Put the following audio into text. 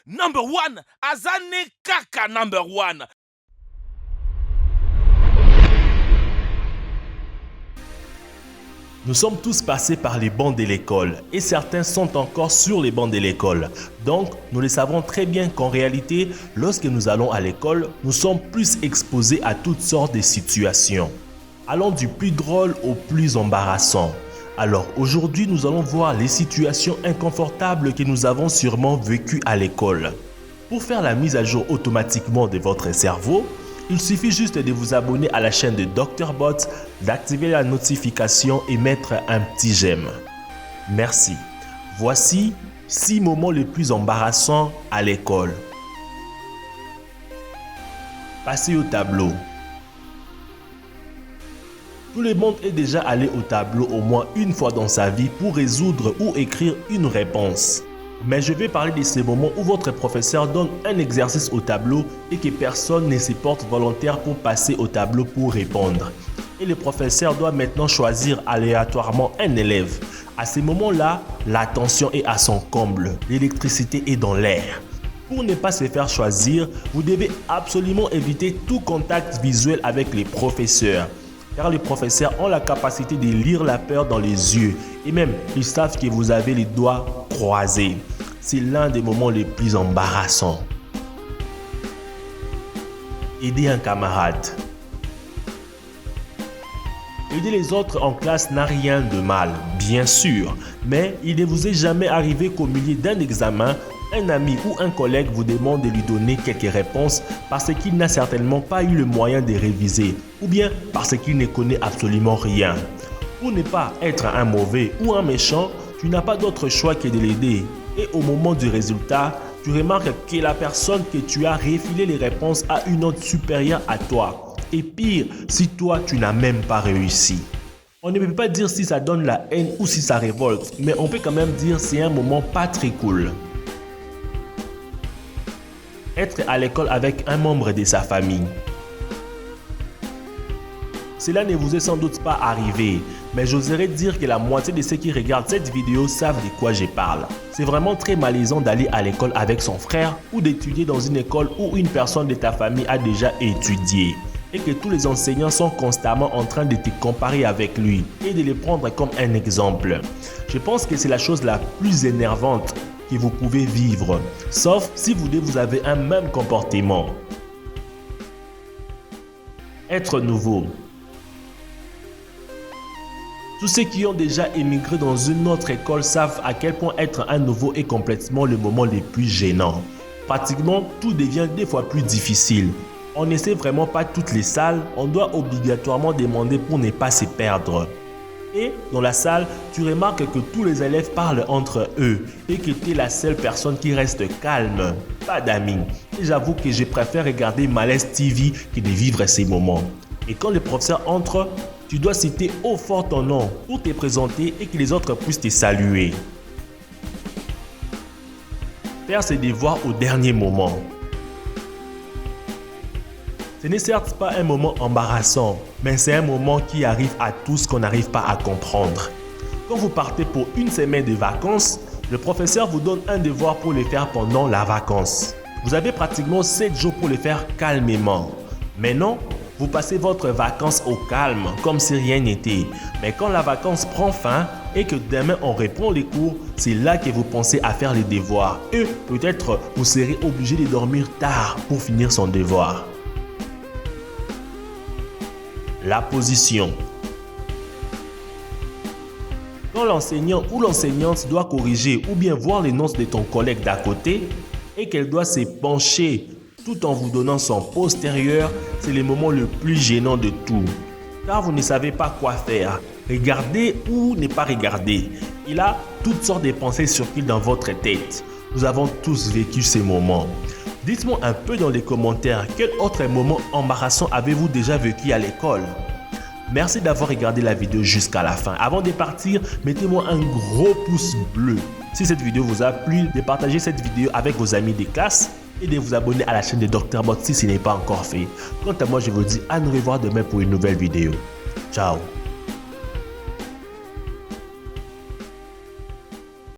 number one, azane kaka number one. Nous sommes tous passés par les bancs de l'école et certains sont encore sur les bancs de l'école. Donc, nous le savons très bien qu'en réalité, lorsque nous allons à l'école, nous sommes plus exposés à toutes sortes de situations. Allons du plus drôle au plus embarrassant. Alors aujourd'hui, nous allons voir les situations inconfortables que nous avons sûrement vécues à l'école. Pour faire la mise à jour automatiquement de votre cerveau, il suffit juste de vous abonner à la chaîne de Dr Bot, d'activer la notification et mettre un petit j'aime. Merci. Voici 6 moments les plus embarrassants à l'école. Passez au tableau. Tout le monde est déjà allé au tableau au moins une fois dans sa vie pour résoudre ou écrire une réponse. Mais je vais parler de ces moments où votre professeur donne un exercice au tableau et que personne ne se porte volontaire pour passer au tableau pour répondre. Et le professeur doit maintenant choisir aléatoirement un élève. À ces moments-là, la tension est à son comble, l'électricité est dans l'air. Pour ne pas se faire choisir, vous devez absolument éviter tout contact visuel avec les professeurs. Car les professeurs ont la capacité de lire la peur dans les yeux et même ils savent que vous avez les doigts croisés. C'est l'un des moments les plus embarrassants. Aider un camarade. Aider les autres en classe n'a rien de mal, bien sûr, mais il ne vous est jamais arrivé qu'au milieu d'un examen, un ami ou un collègue vous demande de lui donner quelques réponses parce qu'il n'a certainement pas eu le moyen de réviser ou bien parce qu'il ne connaît absolument rien. Pour ne pas être un mauvais ou un méchant, tu n'as pas d'autre choix que de l'aider. Et au moment du résultat, tu remarques que la personne que tu as refilé les réponses a une note supérieure à toi. Et pire, si toi tu n'as même pas réussi. On ne peut pas dire si ça donne la haine ou si ça révolte, mais on peut quand même dire c'est un moment pas très cool. Être à l'école avec un membre de sa famille. Cela ne vous est sans doute pas arrivé, mais j'oserais dire que la moitié de ceux qui regardent cette vidéo savent de quoi je parle. C'est vraiment très malaisant d'aller à l'école avec son frère ou d'étudier dans une école où une personne de ta famille a déjà étudié et que tous les enseignants sont constamment en train de te comparer avec lui et de le prendre comme un exemple. Je pense que c'est la chose la plus énervante que vous pouvez vivre, sauf si vous avez un même comportement. Être nouveau. Tous ceux qui ont déjà émigré dans une autre école savent à quel point être un nouveau est complètement le moment le plus gênant. Pratiquement, tout devient des fois plus difficile. On ne sait vraiment pas toutes les salles, on doit obligatoirement demander pour ne pas se perdre. Et dans la salle, tu remarques que tous les élèves parlent entre eux et que tu es la seule personne qui reste calme. Pas d'amis. Et j'avoue que je préfère regarder Malaise TV que de vivre ces moments. Et quand le professeur entre, tu dois citer haut fort ton nom pour te présenter et que les autres puissent te saluer. Faire ses devoirs au dernier moment. Ce n'est certes pas un moment embarrassant, mais c'est un moment qui arrive à tous qu'on n'arrive pas à comprendre. Quand vous partez pour une semaine de vacances, le professeur vous donne un devoir pour le faire pendant la vacance. Vous avez pratiquement 7 jours pour le faire calmement. Mais non, vous passez votre vacances au calme, comme si rien n'était. Mais quand la vacance prend fin et que demain on reprend les cours, c'est là que vous pensez à faire les devoirs. Et peut-être vous serez obligé de dormir tard pour finir son devoir. La position. Quand l'enseignant ou l'enseignante doit corriger ou bien voir les notes de ton collègue d'à côté et qu'elle doit se pencher tout en vous donnant son postérieur, c'est le moment le plus gênant de tout. Car vous ne savez pas quoi faire. Regarder ou ne pas regarder. Il a toutes sortes de pensées circulent dans votre tête. Nous avons tous vécu ces moments. Dites-moi un peu dans les commentaires quel autre moment embarrassant avez-vous déjà vécu à l'école. Merci d'avoir regardé la vidéo jusqu'à la fin. Avant de partir, mettez-moi un gros pouce bleu. Si cette vidéo vous a plu, de partager cette vidéo avec vos amis de classe et de vous abonner à la chaîne de Dr Bot si ce n'est pas encore fait. Quant à moi, je vous dis à nous revoir demain pour une nouvelle vidéo. Ciao.